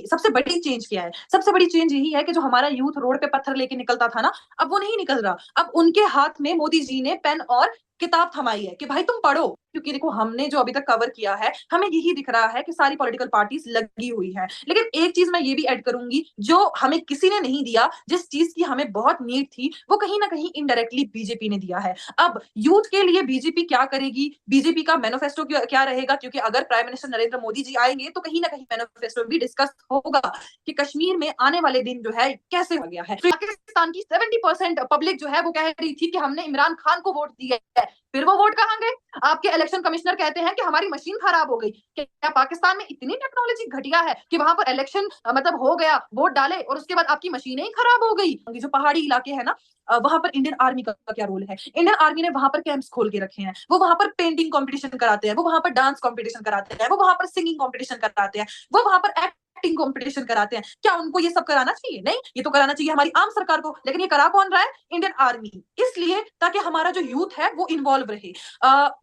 सबसे बड़ी चेंज क्या है? सबसे बड़ी चेंज यही है कि जो हमारा यूथ रोड पे पत्थर लेके निकलता था ना, अब वो नहीं निकल रहा। अब उनके हाथ में मोदी जी ने पेन और किताब थमाई है कि भाई तुम पढ़ो। क्योंकि देखो हमने जो अभी तक कवर किया है, हमें यही दिख रहा है कि सारी पॉलिटिकल पार्टीज लगी हुई है। लेकिन एक चीज मैं ये भी ऐड करूंगी, जो हमें किसी ने नहीं दिया, जिस चीज की हमें बहुत नीड थी, वो कहीं ना कहीं इनडायरेक्टली बीजेपी ने दिया है। अब यूथ के लिए बीजेपी क्या करेगी, बीजेपी का मैनिफेस्टो क्या रहेगा, क्योंकि अगर प्राइम मिनिस्टर नरेंद्र मोदी जी आएंगे तो कहीं ना कहीं मैनिफेस्टो भी डिस्कस होगा कि कश्मीर में आने वाले दिन जो है कैसे हो गया है। पाकिस्तान की 70% पब्लिक जो है वो कह रही थी कि हमने इमरान खान को वोट दिया है, फिर वो वोट कहां गए? आपके इलेक्शन कमिश्नर कहते हैं कि हमारी मशीन खराब हो गई। क्या पाकिस्तान में इतनी टेक्नोलॉजी घटिया है कि वहां पर इलेक्शन मतलब हो गया, वोट डाले और उसके बाद आपकी मशीनें ही खराब हो गई? जो पहाड़ी इलाके है ना, वहां पर इंडियन आर्मी का क्या रोल है? इंडियन आर्मी ने वहां पर कैंप्स खोल के रखे हैं, वो वहां पर पेंटिंग कंपटीशन कराते हैं, वो वहां पर डांस कंपटीशन कराते हैं, वो वहां पर सिंगिंग कंपटीशन कराते हैं, वो वहां पर एक्टिंग कंपटीशन कराते हैं। क्या उनको ये सब कराना चाहिए? नहीं, ये तो कराना चाहिए हमारी आम सरकार को। लेकिन ये करा कौन रहा है? Indian army. इसलिए ताकि हमारा जो यूथ है वो इन्वॉल्व रहे।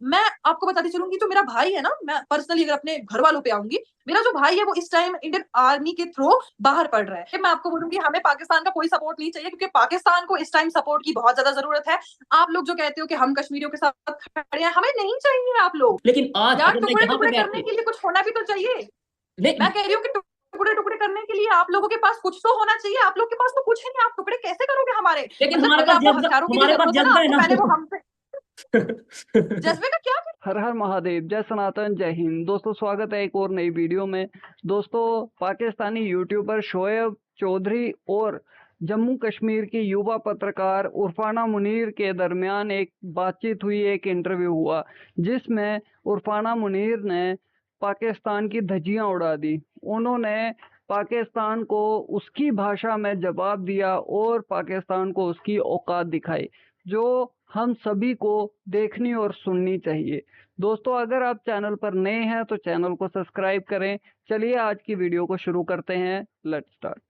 मैं आपको बताती चलूंगी, जो मेरा भाई है ना, मैं पर्सनली अगर अपने घर वालों पे आऊंगी, मेरा जो भाई है वो इस टाइम इंडियन आर्मी के थ्रू बाहर पढ़ रहा है। मैं आपको बोलूंगी हमें पाकिस्तान का कोई सपोर्ट नहीं चाहिए, क्योंकि पाकिस्तान को इस टाइम सपोर्ट की बहुत ज्यादा जरूरत है। आप लोग जो कहते हो कि हम कश्मीरियों के साथ खड़े हैं, हमें नहीं चाहिए आप लोग। लेकिन आज यार अगर मैं टुकड़े यहाँ पे टुकड़े बैठ करने के के लिए कुछ होना भी तो चाहिए। मैं नहीं, कह रही हूँ कि टुकड़े टुकड़े करने के लिए आप लोगों के पास कुछ तो होना चाहिए। आप लोग के पास तो कुछ ही नहीं, आप टुकड़े कैसे करोगे हमारे? लेकिन मतलब हमारे अगर पास आपको जज्बा, हथियारों की भी हमारे पास जरूरत है ना, जज्बा है तो ना। पहले वो हमसे। जज्बे का क्या? हर हर महादेव, जय सनातन, जय हिंद। दोस्तों स्वागत है एक और नई वीडियो में। दोस्तों पाकिस्तानी यूट्यूबर शोएब चौधरी और जम्मू कश्मीर की युवा पत्रकार उरफाना मुनीर के दरमियान एक बातचीत हुई, एक इंटरव्यू हुआ, जिसमें उरफाना मुनीर ने पाकिस्तान की धज्जियां उड़ा दी। उन्होंने पाकिस्तान को उसकी भाषा में जवाब दिया और पाकिस्तान को उसकी औकात दिखाई, जो हम सभी को देखनी और सुननी चाहिए। दोस्तों अगर आप चैनल पर नए हैं तो चैनल को सब्सक्राइब करें। चलिए आज की वीडियो को शुरू करते हैं। Let's start.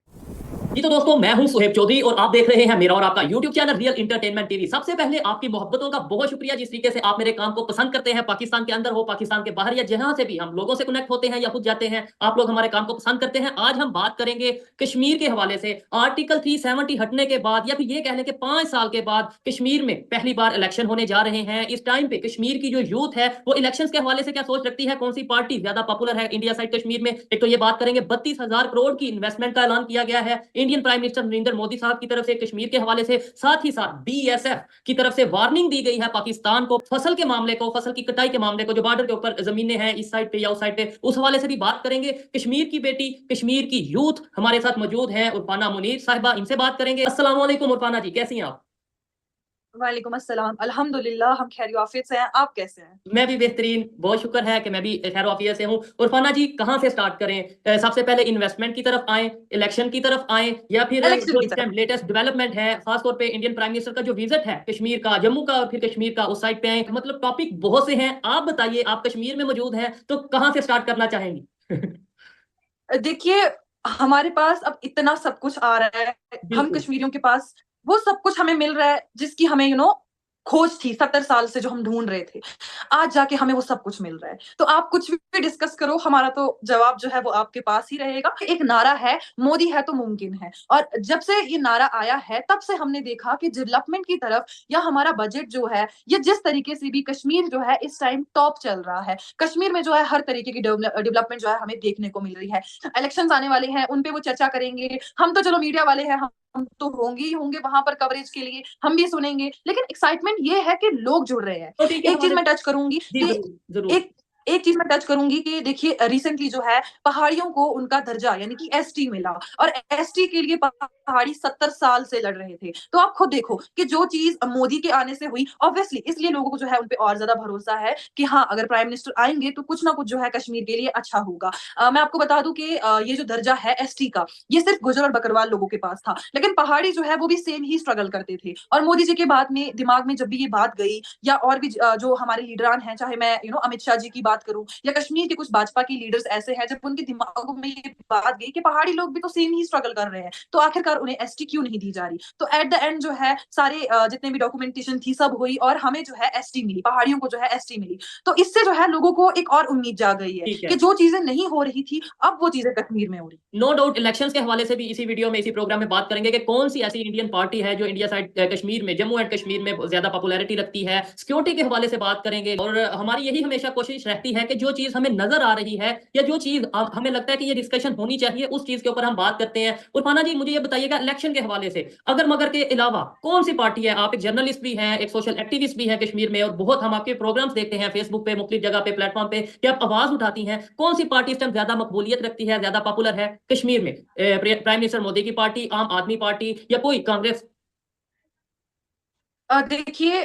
जी तो दोस्तों, मैं हूं सुहेब चौधरी और आप देख रहे हैं मेरा और आपका YouTube channel real entertainment TV. सबसे पहले आपकी मोहब्बतों का बहुत शुक्रिया, जिस तरीके से आप मेरे काम को पसंद करते हैं। पाकिस्तान के अंदर हो, पाकिस्तान के बाहर, या जहां से भी हम लोगों से कनेक्ट होते हैं या खुद जाते हैं, आप लोग हमारे काम को पसंद करते हैं। आज हम बात करेंगे कश्मीर के हवाले से। आर्टिकल 370 हटने के बाद, या फिर ये कह लें कि 5 साल के बाद कश्मीर में पहली बार इलेक्शन होने जा रहे हैं। इस टाइम पे कश्मीर की जो यूथ है वो इलेक्शन के हवाले से क्या सोच रखती है, कौन सी पार्टी ज्यादा पॉपुलर है इंडिया साइड कश्मीर में। एक तो ये बात करेंगे। 32,000 करोड़ की इन्वेस्टमेंट का ऐलान किया गया है Indian prime minister Narendra Modi साहब की तरफ से कश्मीर के हवाले से। साथ ही साथ बीएसएफ की तरफ से वार्निंग दी गई है पाकिस्तान को, फसल के मामले को, फसल की कटाई के मामले को, जो बॉर्डर के ऊपर जमीनें हैं इस साइड पे या उस साइड पे, उस हवाले से भी बात करेंगे। कश्मीर की बेटी, कश्मीर की यूथ हमारे साथ मौजूद है, उरफाना मुनीर साहिबा, इनसे बात करेंगे। अस्सलाम वालेकुम उरफाना जी, कैसी हैं आप? वालेकुम अस्सलाम, अल्हम्दुलिल्लाह हम खैर आफियत से हैं। आप कैसे हैं? मैं भी बेहतरीन, बहुत शुक्र है कि मैं भी खैर आफियत से हूँ। उरफाना जी, कहाँ से स्टार्ट करें? सबसे पहले इन्वेस्टमेंट की तरफ आए, इलेक्शन की तरफ आए, या फिर इलेक्शन जो की इस तरफ। टाइम लेटेस्ट डेवलपमेंट है, खासतौर पे इंडियन प्राइम मिनिस्टर का जो विजिट है कश्मीर का, जम्मू का और फिर कश्मीर का, उस साइड पे आए। मतलब टॉपिक बहुत से हैं। आप बताइए, आप कश्मीर में मौजूद हैं तो कहाँ से स्टार्ट करना चाहेंगी? देखिए, हमारे पास अब इतना सब कुछ आ रहा है। हम बिल्कुल। कश्मीरियों के पास वो सब कुछ हमें मिल रहा है जिसकी हमें खोज थी 70 साल से, जो हम ढूंढ रहे थे। आज जाके हमें वो सब कुछ मिल रहा है। तो आप कुछ भी डिस्कस करो, हमारा तो जवाब जो है वो आपके पास ही रहेगा। एक नारा है, मोदी है तो मुमकिन है। और जब से ये नारा आया है तब से हमने देखा कि डेवलपमेंट की तरफ, या हमारा बजट जो है, ये जिस तरीके से भी कश्मीर जो है इस टाइम टॉप चल रहा है। कश्मीर में जो है हर तरीके की डेवलपमेंट जो है हमें देखने को मिल रही है। इलेक्शंस आने वाले हैं, उन पे वो चर्चा करेंगे। हम तो चलो मीडिया वाले हैं, हम तो होंगे ही होंगे वहां पर कवरेज के लिए, हम भी सुनेंगे। लेकिन एक्साइटमेंट ये है कि लोग जुड़ रहे हैं। छोटी के एक चीज हवाले मैं से। टच करूंगी जी कि जरूर जरूर। एक एक चीज मैं टच करूंगी कि देखिए, रिसेंटली जो है पहाड़ियों को उनका दर्जा यानी कि एसटी मिला। और एसटी के लिए पहाड़ी 70 साल से लड़ रहे थे। तो आप खुद देखो कि जो चीज मोदी के आने से हुई, ऑब्वियसली इसलिए लोगों को जो है उनपे और ज्यादा भरोसा है कि हाँ, अगर प्राइम मिनिस्टर आएंगे तो कुछ ना कुछ जो है कश्मीर के लिए अच्छा होगा। मैं आपको बता दूं कि ये जो दर्जा है एसटी का, ये सिर्फ गुजर और बकरवाल लोगों के पास था। लेकिन पहाड़ी जो है वो भी सेम ही स्ट्रगल करते थे। और मोदी जी के बाद में दिमाग में जब भी ये बात गई, या और भी जो हमारे लीडरान हैं, चाहे मैं अमित शाह जी की बात बात करूं या कश्मीर के कुछ भाजपा की लीडर्स ऐसे हैं जब उनके दिमागों में ये बात गई कि पहाड़ी लोग भी तो सेम ही स्ट्रगल कर रहे हैं, तो आखिरकार उन्हें एसटी क्यों नहीं दी जा रही। तो एट द एंड जो है सारे जितने भी डॉक्यूमेंटेशन थी सब हुई और हमें जो है एसटी मिली, पहाड़ियों को जो है एसटी मिली। तो इससे जो है लोगों को एक और उम्मीद जाग गई है ठीक है। कि जो चीजें नहीं हो रही थी अब वो चीजें कश्मीर में हो रही। नो डाउट इलेक्शंस के हवाले से भी इसी वीडियो में इसी प्रोग्राम में बात करेंगे कि कौन सी ऐसी इंडियन पार्टी है जो इंडिया साइड कश्मीर में, जम्मू एंड कश्मीर में ज्यादा पॉपुलैरिटी रखती है। सिक्योरिटी के हवाले से बात करेंगे और हमारी यही हमेशा कोशिश रहती है कि जो चीज हमें नजर आ रही है या जो चीज हमें लगता है कि ये डिस्कशन होनी चाहिए उस चीज के ऊपर हम बात करते हैं। उर्फाना जी मुझे ये बताइएगा इलेक्शन के हवाले से अगर मगर के अलावा कौन सी पार्टी है, आप एक जर्नलिस्ट भी हैं, एक सोशल एक्टिविस्ट भी हैं कश्मीर में और बहुत हम आपके प्रोग्राम्स देखते हैं फेसबुक पे, मुख्तलिफ जगह पे, प्लेटफॉर्म पे कि आप आवाज उठाती हैं, कौन सी पार्टी इस टाइम ज्यादा मकबूलियत रखती है, ज्यादा पॉपुलर है कश्मीर में? प्राइम मिनिस्टर मोदी की पार्टी, आम आदमी पार्टी या कोई कांग्रेस? देखिए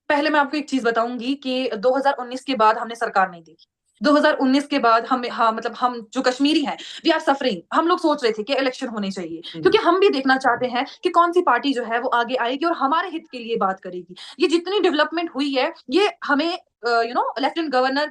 पहले मैं आपको एक चीज बताऊंगी कि 2019 के बाद हमने सरकार नहीं देखी। 2019 के बाद हम मतलब हम जो कश्मीरी हैं वी आर सफरिंग। हम लोग सोच रहे थे कि इलेक्शन होने चाहिए क्योंकि हम भी देखना चाहते हैं कि कौन सी पार्टी जो है वो आगे आएगी और हमारे हित के लिए बात करेगी। ये जितनी डेवलपमेंट हुई है ये हमें लेफ्टिनेंट गवर्नर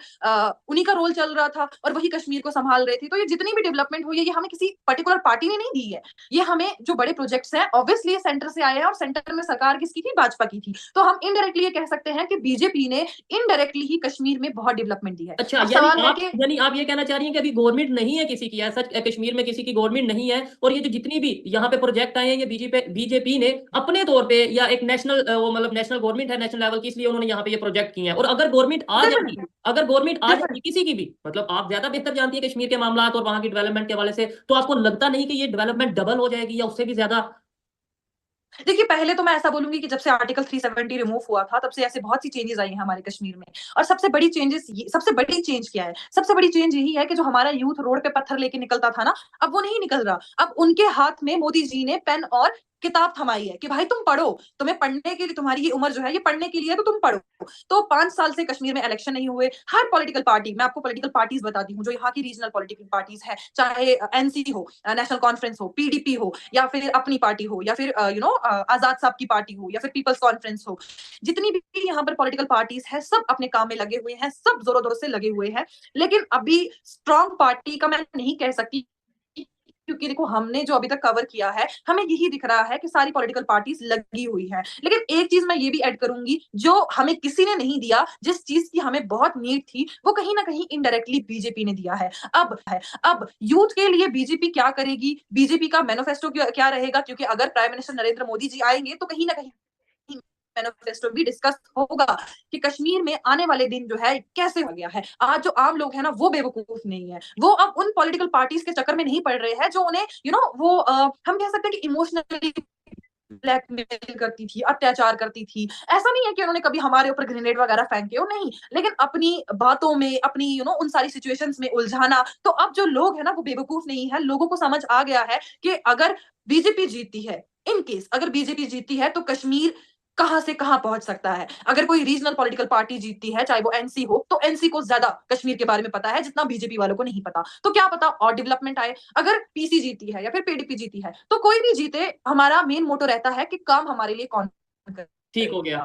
उन्हीं का रोल चल रहा था और वही कश्मीर को संभाल रहे थे। तो ये जितनी भी डेवलपमेंट हुई है ये हमें किसी पर्टिकुलर पार्टी ने नहीं दी है, ये हमें जो बड़े प्रोजेक्ट्स हैं ऑब्वियसली सेंटर से आए हैं और सेंटर में सरकार किसकी थी, भाजपा की थी। तो हम इनडायरेक्टली ये कह सकते हैं कि बीजेपी ने इनडायरेक्टली ही कश्मीर में बहुत डेवलपमेंट दी है। अच्छा, अब सवाल है कि यानी आप ये कहना चाह रही हैं कि अभी गवर्नमेंट नहीं है किसी की, ऐसा कश्मीर में किसी की गवर्नमेंट नहीं है और ये जो जितनी भी यहाँ पे प्रोजेक्ट आए हैं ये बीजेपी ने अपने तौर पे या एक नेशनल वो मतलब नेशनल गवर्नमेंट है नेशनल लेवल की इसलिए उन्होंने यहाँ पे ये प्रोजेक्ट किए हैं। और अगर गवर्नमेंट आ जाती, अगर गवर्नमेंट आ जाती किसी की भी, मतलब आप ज्यादा बेहतर जानती है कश्मीर के मामला और वहां की डेवलपमेंट के हवाले से, तो आपको लगता नहीं कि ये डेवलपमेंट डबल हो जाएगी या उससे भी ज्यादा? देखिए पहले तो मैं ऐसा बोलूंगी कि जब से आर्टिकल 370 रिमूव हुआ था तब से ऐसे बहुत सी चेंजेस आई हैं हमारे कश्मीर में। और सबसे बड़ी चेंज क्या है, सबसे बड़ी चेंज यही है कि जो हमारा यूथ रोड पे पत्थर लेके निकलता था ना अब वो नहीं निकल रहा। अब उनके हाथ में मोदी जी ने पेन और किताब थमाई है कि भाई तुम पढ़ो, तुम्हें पढ़ने के लिए, तुम्हारी ये उम्र जो है ये पढ़ने के लिए है तो तुम पढ़ो। तो 5 साल से कश्मीर में इलेक्शन नहीं हुए। हर पॉलिटिकल पार्टी, मैं आपको पॉलिटिकल पार्टीज बताती हूँ जो यहाँ की रीजनल पॉलिटिकल पार्टीज है, चाहे एनसी हो, नेशनल कॉन्फ्रेंस हो, पीडीपी हो या फिर अपनी पार्टी हो या फिर आजाद साहब की पार्टी हो या फिर पीपल्स कॉन्फ्रेंस हो, जितनी भी यहाँ पर पॉलिटिकल पार्टीज है सब अपने काम में लगे हुए हैं, सब जोरों जोरों से लगे हुए हैं। लेकिन अभी स्ट्रॉन्ग पार्टी का मैं नहीं कह सकती क्योंकि देखो हमने जो अभी तक कवर किया है हमें यही दिख रहा है कि सारी पॉलिटिकल पार्टीज लगी हुई हैं। लेकिन एक चीज मैं ये भी ऐड करूंगी जो हमें किसी ने नहीं दिया, जिस चीज की हमें बहुत नीड थी वो कहीं ना कहीं इनडायरेक्टली बीजेपी ने दिया है। अब यूथ के लिए बीजेपी क्या करेगी, बीजेपी का मैनिफेस्टो क्या रहेगा, क्योंकि अगर प्राइम मिनिस्टर नरेंद्र मोदी जी आएंगे तो कहीं ना कहीं मैनिफेस्टो भी डिस्कस होगा कि कश्मीर में आने वाले दिन जो है कैसे हो गया है। आज जो आम लोग हैं ना वो बेवकूफ नहीं है, वो अब उन पॉलिटिकल पार्टीज के चक्कर में नहीं पड़ रहे हैं जो उन्हें वो हम कह सकते हैं कि इमोशनली ब्लैकमेल करती थी, अत्याचार करती थी। ऐसा नहीं है कि उन्होंने कभी हमारे ऊपर ग्रेनेड वगैरह फेंके हो, नहीं, लेकिन अपनी बातों में, अपनी उन सारी सिचुएशंस में उलझाना। तो अब जो लोग है ना वो बेवकूफ नहीं है, लोगों को समझ आ गया है कि अगर बीजेपी जीतती है, इन केस अगर बीजेपी जीतती है तो कश्मीर कहां से कहां पहुंच सकता है। अगर कोई रीजनल पॉलिटिकल पार्टी जीतती है चाहे वो एनसी हो तो एनसी को ज्यादा कश्मीर के बारे में पता है जितना बीजेपी वालों को नहीं पता। तो क्या पता और डेवलपमेंट आए। अगर पीसी जीती है या फिर पीडीपी जीती है तो कोई भी जीते, हमारा मेन मोटो रहता है कि काम हमारे लिए कौन करे। ठीक हो गया।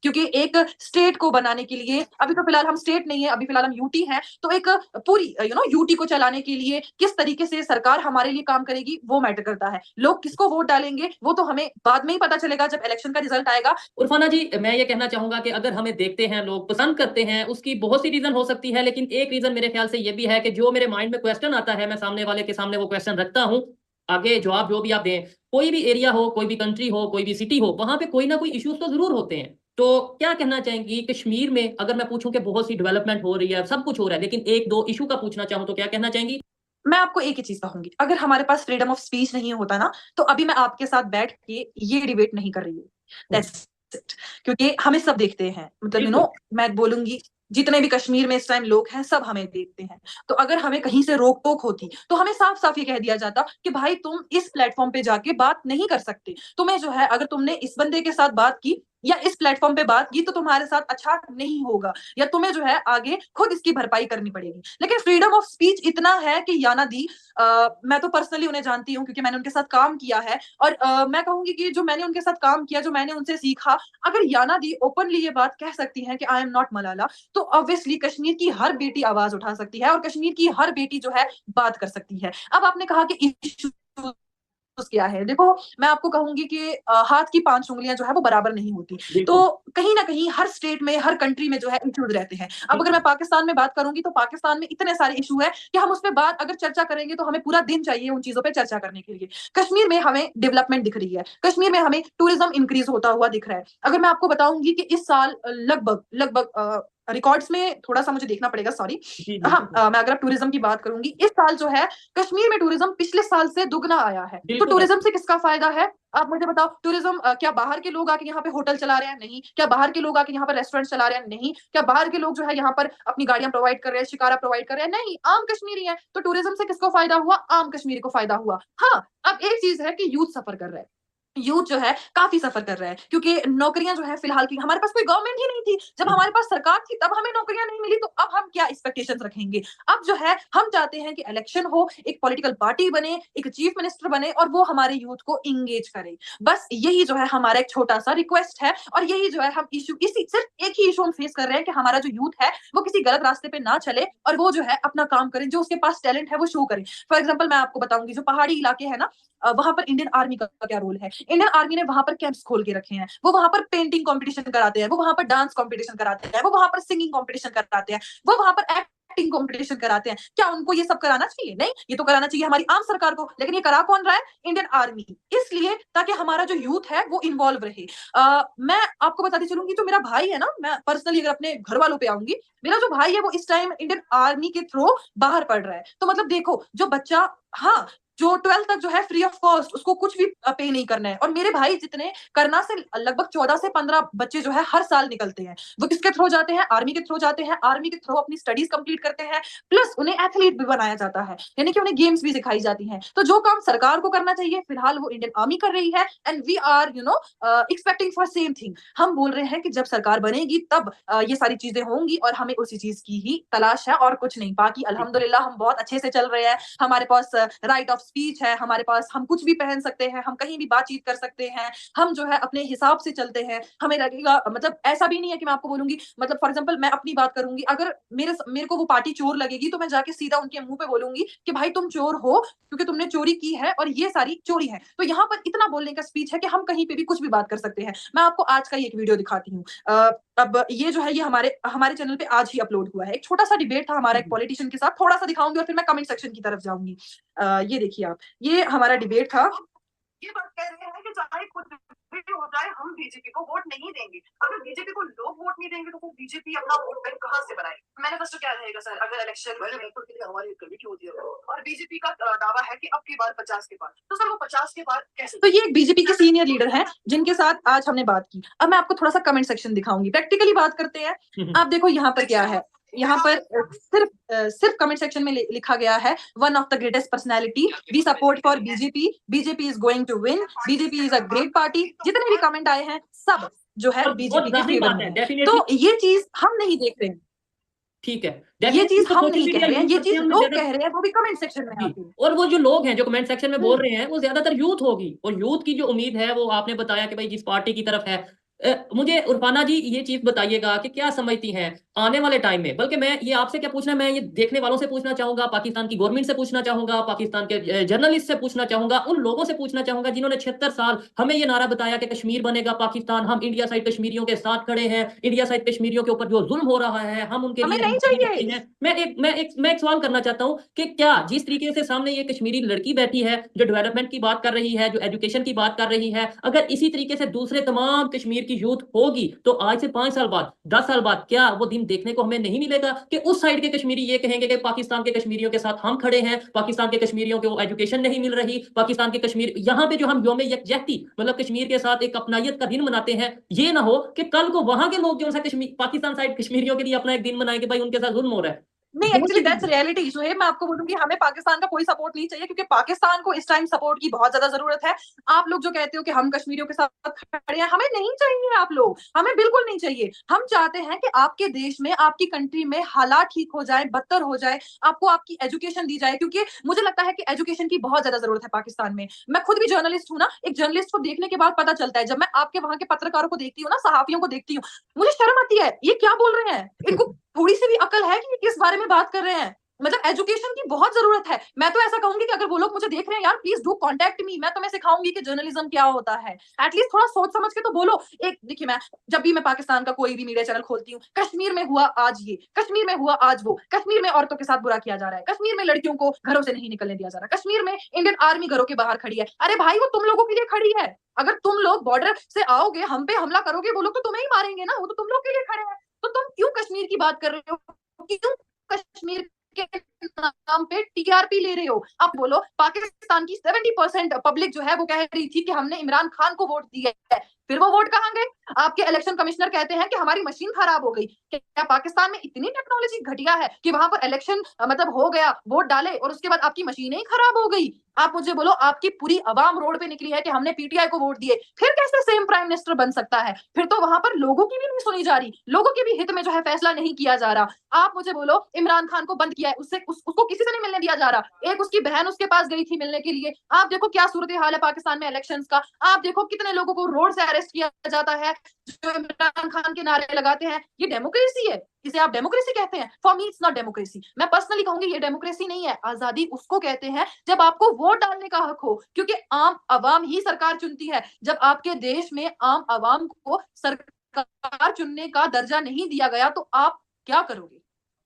क्योंकि एक स्टेट को बनाने के लिए, अभी तो फिलहाल हम स्टेट नहीं है, अभी फिलहाल हम यूटी हैं, तो एक पूरी यूटी को चलाने के लिए किस तरीके से सरकार हमारे लिए काम करेगी वो मैटर करता है। लोग किसको वोट डालेंगे वो तो हमें बाद में ही पता चलेगा जब इलेक्शन का रिजल्ट आएगा। उर्फाना जी मैं ये कहना चाहूंगा कि अगर हमें देखते हैं लोग पसंद करते हैं उसकी बहुत सी रीजन हो सकती है, लेकिन एक रीजन मेरे ख्याल से ये भी है कि जो मेरे माइंड में क्वेश्चन आता है मैं सामने वाले के सामने वो क्वेश्चन रखता हूँ, आगे जवाब जो भी आप दें, कोई भी एरिया हो, कोई भी कंट्री हो, कोई भी सिटी हो, वहां पे कोई ना कोई इश्यूज तो जरूर होते हैं। तो क्या कहना चाहेंगी कश्मीर में अगर मैं पूछूं कि बहुत सी डेवलपमेंट हो रही है, सब कुछ हो रहा है, लेकिन एक दो इशू का पूछना चाहूं तो क्या कहना चाहेंगी? मैं आपको एक ही चीज कहूंगी, अगर हमारे पास फ्रीडम ऑफ स्पीच नहीं होता ना तो अभी मैं आपके साथ बैठ के ये डिबेट नहीं कर रही हूँ। That's it. क्योंकि हमें सब देखते हैं, मतलब मैं बोलूंगी जितने भी कश्मीर में इस टाइम लोग हैं सब हमें देखते हैं। तो अगर हमें कहीं से रोक टोक होती तो हमें साफ साफ ये कह दिया जाता कि भाई तुम इस प्लेटफॉर्म पे जाके बात नहीं कर सकते। तुम्हें जो है अगर तुमने इस बंदे के साथ बात की या इस प्लेटफॉर्म पे बात की तो तुम्हारे साथ अच्छा नहीं होगा, या तुम्हें जो है आगे खुद इसकी भरपाई करनी पड़ेगी। लेकिन फ्रीडम ऑफ स्पीच इतना है कि याना दी, मैं तो पर्सनली उन्हें जानती हूँ क्योंकि मैंने उनके साथ काम किया है, और मैं कहूंगी कि जो मैंने उनके साथ काम किया, जो मैंने उनसे सीखा, अगर याना दी ओपनली ये बात कह सकती हैं कि आई एम नॉट मलाला, तो ऑब्वियसली कश्मीर की हर बेटी आवाज उठा सकती है और कश्मीर की हर बेटी जो है बात कर सकती है। अब आपने कहा कि इश्यू क्या है, देखो मैं आपको कहूंगी कि हाथ की 5 उंगलियां जो है वो बराबर नहीं होती, तो कहीं ना कहीं हर स्टेट में, हर कंट्री में जो है इश्यूज रहते हैं। अब अगर मैं पाकिस्तान में बात करूंगी तो पाकिस्तान में इतने सारे इशू है कि हम उस पर बात अगर चर्चा करेंगे तो हमें पूरा दिन चाहिए उन चीजों पे चर्चा करने के लिए। कश्मीर में हमें डेवलपमेंट दिख रही है, कश्मीर में हमें टूरिज्म इंक्रीज होता हुआ दिख रहा है। अगर मैं आपको बताऊंगी कि इस साल लगभग लगभग रिकॉर्ड्स में थोड़ा सा मुझे देखना पड़ेगा, सॉरी, हाँ, मैं अगर टूरिज्म की बात करूंगी, इस साल जो है कश्मीर में टूरिज्म पिछले साल से दुगना आया है। तो टूरिज्म से किसका फायदा है, आप मुझे बताओ। टूरिज्म क्या बाहर के लोग आके यहाँ पे होटल चला रहे हैं? नहीं। क्या बाहर के लोग आके यहाँ पर रेस्टोरेंट चला रहे हैं? नहीं। क्या बाहर के लोग जो है यहाँ पर अपनी गाड़ियां प्रोवाइड कर रहे हैं, शिकारा प्रोवाइड कर रहे हैं? नहीं, आम कश्मीरी है। तो टूरिज्म से किसको फायदा हुआ? आम कश्मीरी को फायदा हुआ। हाँ, अब एक चीज है कि यूथ सफर कर रहा है, यूथ जो है काफी सफर कर रहा है, क्योंकि नौकरियां जो है फिलहाल की, हमारे पास कोई गवर्नमेंट ही नहीं थी। जब हमारे पास सरकार थी तब हमें नौकरियां नहीं मिली, तो अब हम क्या एक्सपेक्टेशंस रखेंगे? अब जो है हम चाहते हैं कि इलेक्शन हो, एक पॉलिटिकल पार्टी बने, एक चीफ मिनिस्टर बने और वो हमारे यूथ को इंगेज करे। बस यही जो है हमारा एक छोटा सा रिक्वेस्ट है, और यही जो है हम इशू, इसी सिर्फ एक ही इशू हम फेस कर रहे हैं कि हमारा जो यूथ है वो किसी गलत रास्ते पे ना चले और वो जो है अपना काम करे, जो उसके पास टैलेंट है वो शो करे। फॉर एग्जाम्पल मैं आपको बताऊंगी, जो पहाड़ी इलाके है ना, वहां पर इंडियन आर्मी का क्या रोल है। इंडियन आर्मी ने वहां पर कैंप्स खोल के रखे हैं, वो वहां पर पेंटिंग कंपटीशन कराते हैं, वो वहां पर डांस कंपटीशन कराते हैं, वो वहां पर सिंगिंग कंपटीशन कराते हैं, वो वहां पर एक्टिंग कंपटीशन कराते हैं। क्या उनको ये सब कराना चाहिए? नहीं, ये तो कराना चाहिए हमारी आम सरकार को। लेकिन ये करा कौन रहा है? Indian army. इसलिए ताकि हमारा जो यूथ है वो इन्वॉल्व रहे। मैं आपको बताती चलूंगी, जो मेरा भाई है ना, मैं पर्सनली अगर अपने घर वालों पे आऊंगी, मेरा जो भाई है वो इस टाइम इंडियन आर्मी के थ्रू बाहर पढ़ रहा है। तो मतलब देखो, जो बच्चा, हाँ, जो 12th तक जो है फ्री ऑफ कॉस्ट, उसको कुछ भी पे नहीं करना है। और मेरे भाई जितने, करना से लगभग 14 से 15 बच्चे जो है हर साल निकलते हैं, वो किसके थ्रू जाते हैं? आर्मी के थ्रू जाते हैं। आर्मी के थ्रू अपनी स्टडीज कंप्लीट करते हैं, प्लस उन्हें एथलीट भी बनाया जाता है, यानी कि उन्हें गेम्स भी सिखाई जाती हैं। तो जो काम सरकार को करना चाहिए फिलहाल वो इंडियन आर्मी कर रही है, and we are expecting for same thing. हम बोल रहे हैं कि जब सरकार बनेगी तब ये सारी चीजें होंगी, और हमें उसी चीज की ही तलाश है और कुछ नहीं। बाकी अल्हम्दुलिल्लाह हम बहुत अच्छे से चल रहे हैं, हमारे पास राइट ऑफ स्पीच है, हमारे पास, हम कुछ भी पहन सकते हैं, हम कहीं भी बातचीत कर सकते हैं, हम जो है अपने हिसाब से चलते हैं। हमें लगेगा, मतलब ऐसा भी नहीं है कि मैं आपको बोलूंगी, मतलब फॉर एग्जांपल मैं अपनी बात करूंगी, अगर मेरे को वो पार्टी चोर लगेगी तो मैं जाके सीधा उनके मुंह पे बोलूंगी कि भाई तुम चोर हो क्योंकि तुमने चोरी की है और ये सारी चोरी है। तो यहाँ पर इतना बोलने का स्पीच है कि हम कहीं पे भी कुछ भी बात कर सकते हैं। मैं आपको आज का ही एक वीडियो दिखाती हूँ। अब ये जो है ये हमारे चैनल पे आज ही अपलोड हुआ है। एक छोटा सा डिबेट था हमारा एक पॉलिटिशियन के साथ, थोड़ा सा दिखाऊंगी और फिर मैं कमेंट सेक्शन की तरफ जाऊंगी। ये देखिए आप, ये हमारा डिबेट था। ये बात कह रहे हैं कि चाहे कुछ भी हो जाए हम बीजेपी को वोट नहीं देंगे। अगर बीजेपी को लोग वोट नहीं देंगे तो वो बीजेपी अपना वोट बैंक कहां से बनाए? मैनिफेस्टो क्या रहेगा सर अगर इलेक्शन के लिए हमारी कमेटी होती है और बीजेपी का दावा है कि अब की बार 50 के बाद, तो सर वो 50 के बाद कैसे? तो ये एक बीजेपी के सीनियर लीडर हैं जिनके साथ आज हमने बात की। अब मैं आपको थोड़ा सा कमेंट सेक्शन दिखाऊंगी, प्रैक्टिकली बात करते हैं। आप देखो यहाँ पर क्या है, यहाँ पर सिर्फ कमेंट सेक्शन में लिखा गया है, one of the greatest personality, we support for BJP, BJP is going to win, BJP is a great party. जितने भी कमेंट आए हैं सब जो है बीजेपी के फेवर में। तो ये चीज हम नहीं देख रहे हैं, ठीक है, ये चीज हम नहीं कह रहे हैं, ये चीज लोग कह रहे हैं, वो भी कमेंट सेक्शन में आके। और वो जो लोग हैं जो कमेंट सेक्शन में बोल रहे हैं वो ज्यादातर यूथ होगी, और यूथ की जो उम्मीद है वो आपने बताया कि भाई जिस पार्टी की तरफ है। मुझे उर्फाना जी ये चीज बताइएगा कि क्या समझती हैं आने वाले टाइम में, बल्कि मैं ये आपसे क्या पूछना, मैं ये देखने वालों से पूछना चाहूंगा, पाकिस्तान की गवर्नमेंट से पूछना चाहूंगा, पाकिस्तान के जर्नलिस्ट से पूछना चाहूंगा, उन लोगों से पूछना चाहूंगा जिन्होंने 76 साल हमें ये नारा बताया कि कश्मीर बनेगा पाकिस्तान, हम इंडिया साइड कश्मीरियों के साथ खड़े हैं, इंडिया साइड कश्मीरियों के ऊपर जो जुल्म हो रहा है हम उनके लिए नहीं चाहिए। मैं एक सवाल करना चाहता हूं कि क्या जिस तरीके से सामने ये कश्मीरी लड़की बैठी है जो डेवलपमेंट की बात कर रही है, जो एजुकेशन की बात कर रही है, अगर इसी तरीके से दूसरे तमाम कश्मीर की यूथ होगी तो आज से 5 साल बाद, 10 साल बाद क्या वो दिन देखने को हमें नहीं मिलेगा कि उस साइड के कश्मीरी ये कहेंगे कि पाकिस्तान के कश्मीरियों के साथ हम खड़े हैं, पाकिस्तान के कश्मीरियों को एजुकेशन नहीं मिल रही, पाकिस्तान के कश्मीर यहाँ पे जो हम योम यकजहती मतलब कश्मीर के साथ एक अपनायत का दिन मनाते हैं, ये ना हो कि कल को वहां के लोग जो कश्मीर पाकिस्तान साइड कश्मीरियों के लिए अपना एक दिन मनाएंगे भाई उनके साथ जुल्म हो रहा है। नहीं, एक्चुअली दैट्स रियलिटी शुएब। मैं आपको बोलूंगी हमें पाकिस्तान का कोई सपोर्ट नहीं चाहिए, क्योंकि पाकिस्तान को इस टाइम सपोर्ट की बहुत ज्यादा जरूरत है। आप लोग जो कहते हो कि हम कश्मीरियों के साथ खड़े हैं, हमें नहीं चाहिए आप लोग, हमें बिल्कुल नहीं चाहिए। हम चाहते हैं कि आपके देश में, आपकी कंट्री में हालात ठीक हो जाए, बदतर हो जाए, आपको आपकी एजुकेशन दी जाए, क्योंकि मुझे लगता है कि एजुकेशन की बहुत ज्यादा जरूरत है पाकिस्तान में। मैं खुद भी जर्नलिस्ट हूँ ना, एक जर्नलिस्ट को देखने के बाद पता चलता है, जब मैं आपके वहां के पत्रकारों को देखती हूँ ना, सहाफियों को देखती हूँ, मुझे शर्म आती है, ये क्या बोल रहे हैं, इनको थोड़ी सी भी अकल है कि ये किस बारे में बात कर रहे हैं। मतलब एजुकेशन की बहुत जरूरत है। मैं तो ऐसा कहूंगी कि अगर वो लोग मुझे देख रहे हैं, यार प्लीज डू कांटेक्ट मी, मैं तुम्हें सिखाऊंगी कि जर्नलिज्म क्या होता है। एटलीस्ट थोड़ा सोच समझ के तो बोलो। एक देखिए, मैं जब भी मैं पाकिस्तान का कोई भी मीडिया चैनल खोलती हूँ, कश्मीर में हुआ आज ये, कश्मीर में हुआ आज वो, कश्मीर में औरतों के साथ बुरा किया जा रहा है, कश्मीर में लड़कियों को घरों से नहीं निकलने दिया जा रहा, कश्मीर में इंडियन आर्मी घरों के बाहर खड़ी है। अरे भाई, वो तुम लोगों के लिए खड़ी है। अगर तुम लोग बॉर्डर से आओगे, हम पे हमला करोगे, वो लोग तो तुम्हें ही मारेंगे ना, वो तो तुम लोग के लिए खड़े हैं। तो तुम क्यों कश्मीर की बात कर रहे हो, क्यों कश्मीर के नाम पे टीआरपी ले रहे हो? आप बोलो, पाकिस्तान की 70% पब्लिक जो है वो कह रही थी कि हमने इमरान खान को वोट दिया है, फिर वो वोट कहां गए? आपके इलेक्शन कमिश्नर कहते हैं कि हमारी मशीन खराब हो गई। क्या पाकिस्तान में इतनी टेक्नोलॉजी घटिया है कि वहां पर इलेक्शन मतलब हो गया, वोट डाले और उसके बाद आपकी मशीनें ही खराब हो गई? आप मुझे बोलो, आपकी पूरी अवाम रोड पे निकली है कि हमने पीटीआई को वोट दिए, फिर कैसे सेम प्राइम मिनिस्टर बन सकता है? फिर तो वहां पर लोगों की भी नहीं सुनी जा रही, लोगों के भी हित में जो है फैसला नहीं किया जा रहा। आप मुझे बोलो, इमरान खान को बंद किया है, उसको किसी से नहीं मिलने दिया जा रहा। एक उसकी बहन उसके पास गई थी मिलने के लिए। आप देखो क्या सूरत हाल है पाकिस्तान में इलेक्शंस का। आप देखो कितने लोगों को रोड से अरेस्ट किया जाता है जो इमरान खान के नारे लगाते हैं। ये डेमोक्रेसी है? इसे आप डेमोक्रेसी कहते हैं? For me it's not democracy. मैं पर्सनली कहूंगी ये डेमोक्रेसी नहीं है। आजादी उसको कहते हैं जब आपको वोट डालने का हक हो, क्योंकि आम आवाम ही सरकार चुनती है। जब आपके देश में आम आवाम को सरकार चुनने का दर्जा नहीं दिया गया, तो आप क्या करोगे?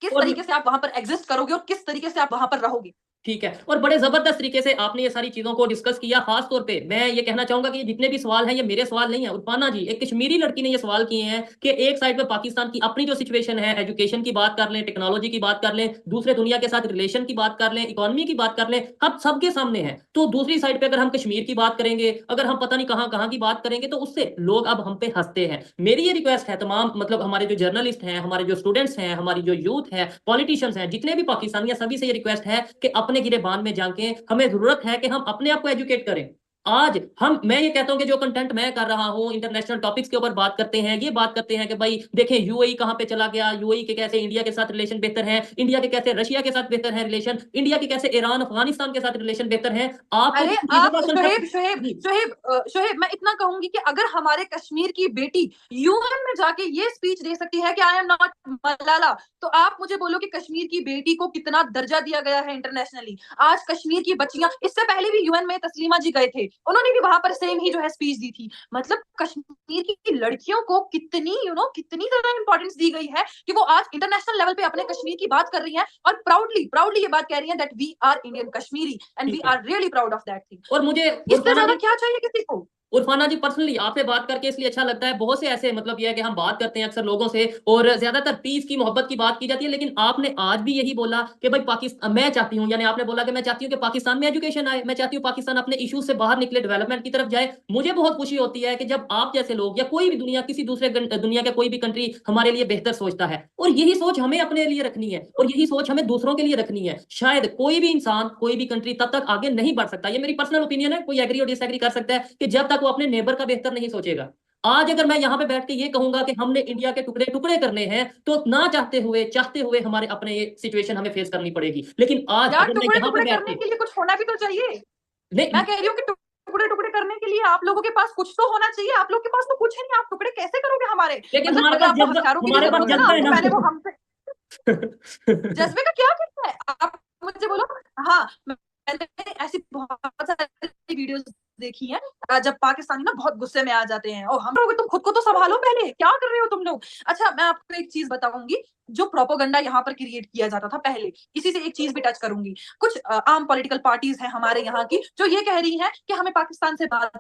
किस और तरीके से आप वहां पर एग्जिस्ट करोगे और किस तरीके से आप वहां पर रहोगे? ठीक है, और बड़े जबरदस्त तरीके से आपने ये सारी चीजों को डिस्कस किया। खास तौर पे मैं ये कहना चाहूंगा कि ये जितने भी सवाल हैं ये मेरे सवाल नहीं है। उर्फाना जी, एक कश्मीरी लड़की ने ये सवाल किए हैं कि एक साइड पे पाकिस्तान की अपनी जो सिचुएशन है, एजुकेशन की बात कर लें, टेक्नोलॉजी की बात कर लें, दूसरे दुनिया के साथ रिलेशन की बात कर लें, इकोनॉमी की बात कर लें, हम सबके सामने है। तो दूसरी साइड पे अगर हम कश्मीर की बात करेंगे, अगर हम पता नहीं कहाँ कहाँ की बात करेंगे, तो उससे लोग अब हम पे हंसते हैं। मेरी ये रिक्वेस्ट है तमाम मतलब हमारे जो जर्नलिस्ट हैं, हमारे जो स्टूडेंट्स हैं, हमारी जो यूथ है, पॉलिटिशियंस हैं, जितने भी पाकिस्तानी हैं, सभी से ये रिक्वेस्ट है कि अपने गिरेबान में जाके हमें जरूरत है कि हम अपने आप को एजुकेट करें। आज मैं ये कहता हूं कि जो कंटेंट मैं कर रहा हूं, इंटरनेशनल टॉपिक्स के ऊपर बात करते हैं, ये बात करते हैं कि भाई देखें यूएई कहां पे चला गया, यूएई के कैसे इंडिया के साथ रिलेशन बेहतर है, इंडिया के कैसे रशिया के साथ बेहतर है रिलेशन, इंडिया के कैसे ईरान अफगानिस्तान के साथ रिलेशन बेहतर है। आपको अरे आप शोहेब, मैं इतना कहूंगी कि अगर हमारे कश्मीर की बेटी यूएन में जाके ये स्पीच दे सकती है कि आई एम नॉट मलाला, तो आप मुझे बोलो कि कश्मीर की बेटी को कितना दर्जा दिया गया है इंटरनेशनली। आज कश्मीर की बच्चियां, इससे पहले भी यूएन में तस्लीमा जी गए थे, उन्होंने भी वहां पर सेम ही जो है स्पीच दी थी। मतलब कश्मीर की लड़कियों को कितनी कितनी ज्यादा इंपॉर्टेंस दी गई है कि वो आज इंटरनेशनल लेवल पे अपने कश्मीर की बात कर रही हैं और प्राउडली ये बात कह रही हैं that we are Indian Kashmiri and we are really proud of that thing. और मुझे इससे ज्यादा क्या चाहिए किसी को? उर्फाना जी, पर्सनली आपसे बात करके इसलिए अच्छा लगता है। बहुत से ऐसे मतलब ये है कि हम बात करते हैं अक्सर लोगों से और ज्यादातर पीस की मोहब्बत की बात की जाती है, लेकिन आपने आज भी यही बोला कि भाई पाकिस्तान मैं चाहती हूँ, यानी आपने बोला कि मैं चाहती हूँ कि पाकिस्तान में एजुकेशन आए, मैं चाहती हूँ पाकिस्तान अपने इशू से बाहर निकले, डेवलपमेंट की तरफ जाए। मुझे बहुत खुशी होती है कि जब आप जैसे लोग या कोई भी दुनिया किसी दूसरे दुनिया का कोई भी कंट्री हमारे लिए बेहतर सोचता है, और यही सोच हमें अपने लिए रखनी है और यही सोच हमें दूसरों के लिए रखनी है। शायद कोई भी इंसान, कोई भी कंट्री तब तक आगे नहीं बढ़ सकता, ये मेरी पर्सनल ओपिनियन है, कोई एग्री और डिसएग्री कर सकता है, कि जब तक वो अपने नेबर का बेहतर नहीं सोचेगा। आज अगर मैं यहां पे बैठ के ये कहूंगा कि हमने इंडिया के टुकड़े टुकड़े करने हैं, तो ना चाहते हुए हमारे अपने ये सिचुएशन हमें फेस करनी पड़ेगी। लेकिन आज यार, अगर मैं टुकड़े यहां पे टुकड़े बैठ करने के के लिए कुछ होना भी तो चाहिए। नहीं, मैं कह रही हूँ कि टुकड़े टुकड़े करने के लिए आप लोगों के पास कुछ तो होना चाहिए। आप लोग के पास तो कुछ है नहीं, आप टुकड़े कैसे करोगे हमारे? लेकिन मतलब हमारे अगर पास आपको जज्बा, हथियारों की भी हमारे पास जरूरत है ना, जज्बा है तो पहले वो ना। हमसे जज्बे का क्या करना है आप मुझे बोलो। हाँ, मैंने ऐसी बहुत सारी वीडियोस देखी है जब पाकिस्तानी ना बहुत गुस्से में आ जाते हैं, और हम लोग, तुम खुद को तो संभालो, पहले क्या कर रहे हो तुम लोग? अच्छा, मैं आपको एक चीज बताऊंगी, जो प्रोपोगंडा यहाँ पर क्रिएट किया जाता था पहले, इसी से एक चीज भी टच करूंगी। कुछ आम पॉलिटिकल पार्टीज हैं हमारे यहाँ की जो ये कह रही हैं कि हमें पाकिस्तान से बात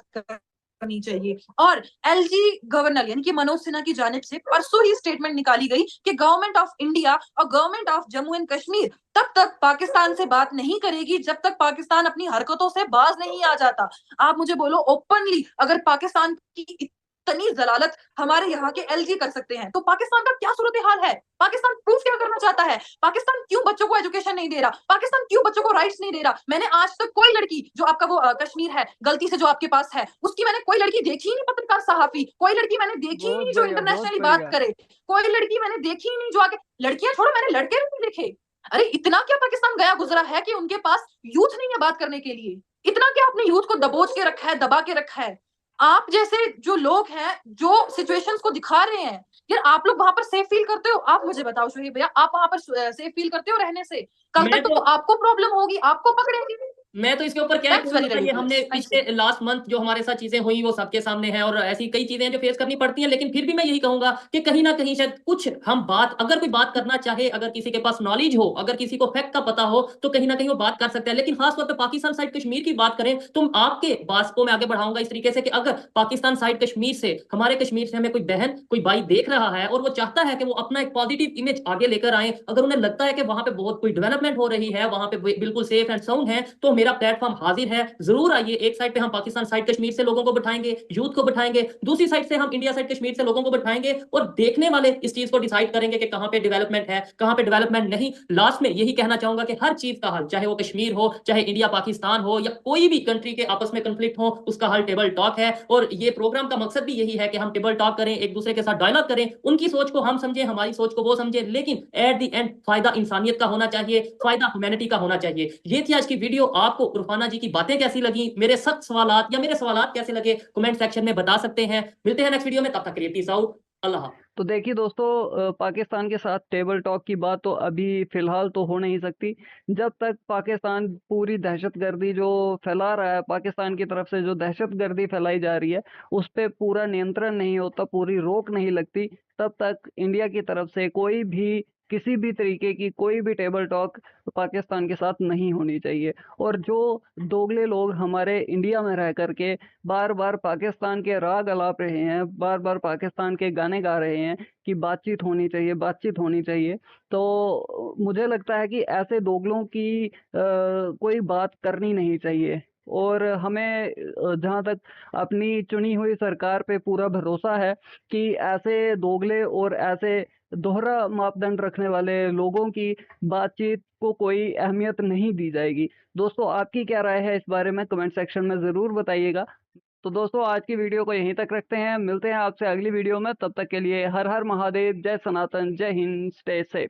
करनी चाहिए, और एलजी गवर्नर यानी कि मनोज सिन्हा की जानिब से परसों ही स्टेटमेंट निकाली गई कि गवर्नमेंट ऑफ इंडिया और government of Jammu and Kashmir तब तक पाकिस्तान से बात नहीं करेगी जब तक पाकिस्तान अपनी हरकतों से बाज नहीं आ जाता। आप मुझे बोलो, ओपनली अगर पाकिस्तान की तनी जलालत हमारे यहाँ के एलजी कर सकते हैं। तो पाकिस्तान का क्या सूरत हाल है? पाकिस्तान प्रूफ क्या करना चाहता है? पाकिस्तान क्यों बच्चों को एजुकेशन नहीं दे रहा? पाकिस्तान क्यों बच्चों को राइट्स नहीं दे रहा? मैंने आज तक कोई लड़की, जो आपका वो कश्मीर है गलती से जो आपके पास है, उसकी मैंने कोई लड़की देखी ही नहीं, पत्रकार सहाफी, कोई लड़की मैंने देखी ही बहुत नहीं जो बढ़िया, बहुत इंटरनेशनली बात बढ़िया। करे, कोई लड़की मैंने देखी ही नहीं जो आके, लड़कियां छोड़ो मैंने लड़के भी नहीं देखे। अरे इतना क्या पाकिस्तान गया गुजरा है कि उनके पास यूथ नहीं है बात करने के लिए? इतना क्या अपने यूथ को दबोच के रखा है, दबा के रखा है? आप जैसे जो लोग हैं, जो सिचुएशंस को दिखा रहे हैं, यार आप लोग वहां पर सेफ फील करते हो? आप मुझे बताओ शोएब भैया, आप वहां पर सेफ फील करते हो रहने से? कल मैं तक तो तो आपको प्रॉब्लम होगी, आपको पकड़ेंगे। मैं तो इसके ऊपर क्या ही दैट्स बोलूं, वेरी बताइए। हमने रिडिकुलस, थैंक यू। पिछले लास्ट मंथ जो हमारे साथ चीजें हुई वो सबके सामने है, और ऐसी कई चीजें हैं जो फेस करनी पड़ती हैं, लेकिन फिर भी मैं यही कहूंगा कि कहीं ना कहीं शायद कुछ हम बात, अगर कोई बात करना चाहे, अगर किसी के पास नॉलेज हो, अगर किसी को फैक्ट का पता हो, तो कहीं ना कहीं वो बात कर सकता है। लेकिन खासतौर पर पाकिस्तान साइड कश्मीर की बात करें तो आपके बात को मैं आगे बढ़ाऊंगा इस तरीके से कि अगर पाकिस्तान साइड कश्मीर से, हमारे कश्मीर से हमें कोई बहन, कोई भाई देख रहा है और वो चाहता है कि वो अपना एक पॉजिटिव इमेज आगे लेकर आए, अगर उन्हें लगता है कि वहां पे बहुत कोई डेवलपमेंट हो रही है, वहां पे बिल्कुल सेफ एंड साउंड है, तो मेरा प्लेटफॉर्म हाजिर है, जरूर आइए। एक साइड पे हम पाकिस्तान साइड कश्मीर से लोगों को बिठाएंगे, यूथ को बिठाएंगे, दूसरी साइड से हम इंडिया साइड कश्मीर से लोगों को बिठाएंगे, और देखने वाले इस चीज को डिसाइड करेंगे कि कहां पे डेवलपमेंट है, कहां पे डेवलपमेंट नहीं। लास्ट में यही कहना चाहूंगा कि हर चीज का हल, चाहे वो कश्मीर हो, चाहे इंडिया पाकिस्तान हो, या कोई भी कंट्री के आपस में कंफ्लिक्ट हो, उसका हल टेबल टॉक है। और ये प्रोग्राम का मकसद भी यही है कि हम टेबल टॉक करें, एक दूसरे के साथ डायलॉग करें, उनकी सोच को हम समझें, हमारी सोच को वो समझे, लेकिन एट द एंड फायदा इंसानियत का होना चाहिए, फायदा ह्यूमैनिटी का होना चाहिए। ये थी आज की वीडियो। आपको उर्फाना जी की बातें कैसी लगी, मेरे सख्त सवालात या मेरे सवालात कैसे लगे, कमेंट सेक्शन में बता सकते हैं। मिलते हैं नेक्स्ट वीडियो में, तब तक के लिए पीस आउट, अल्लाह हाफ़िज़। तो देखिए दोस्तों, पाकिस्तान के साथ टेबल टॉक की बात तो अभी फ़िलहाल तो हो नहीं सकती। जब तक पाकिस्तान पूरी दहशतगर्दी जो फैला रहा है, पाकिस्तान की तरफ से जो दहशतगर्दी फैलाई जा रही है, उस पे पूरा नियंत्रण नहीं होता, पूरी रोक नहीं लगती, तब तक इंडिया की तरफ से कोई भी, किसी भी तरीके की कोई भी टेबल टॉक पाकिस्तान के साथ नहीं होनी चाहिए। और जो दोगले लोग हमारे इंडिया में रह कर के बार-बार पाकिस्तान के राग अलाप रहे हैं, बार-बार पाकिस्तान के गाने गा रहे हैं कि बातचीत होनी चाहिए। तो मुझे लगता है कि ऐसे दोगलों की कोई बात करनी नहीं चाहिए। और हमें जहाँ तक अपनी चुनी हुई सरकार पे पूरा भरोसा है कि ऐसे दोगले और ऐसे दोहरा मापदंड रखने वाले लोगों की बातचीत को कोई अहमियत नहीं दी जाएगी। दोस्तों, आपकी क्या राय है इस बारे में? कमेंट सेक्शन में ज़रूर बताइएगा। तो दोस्तों, आज की वीडियो को यहीं तक रखते हैं। मिलते हैं आपसे अगली वीडियो में। तब तक के लिए हर हर महादेव, जय सनातन, जय हिंद, स्टे सेफ।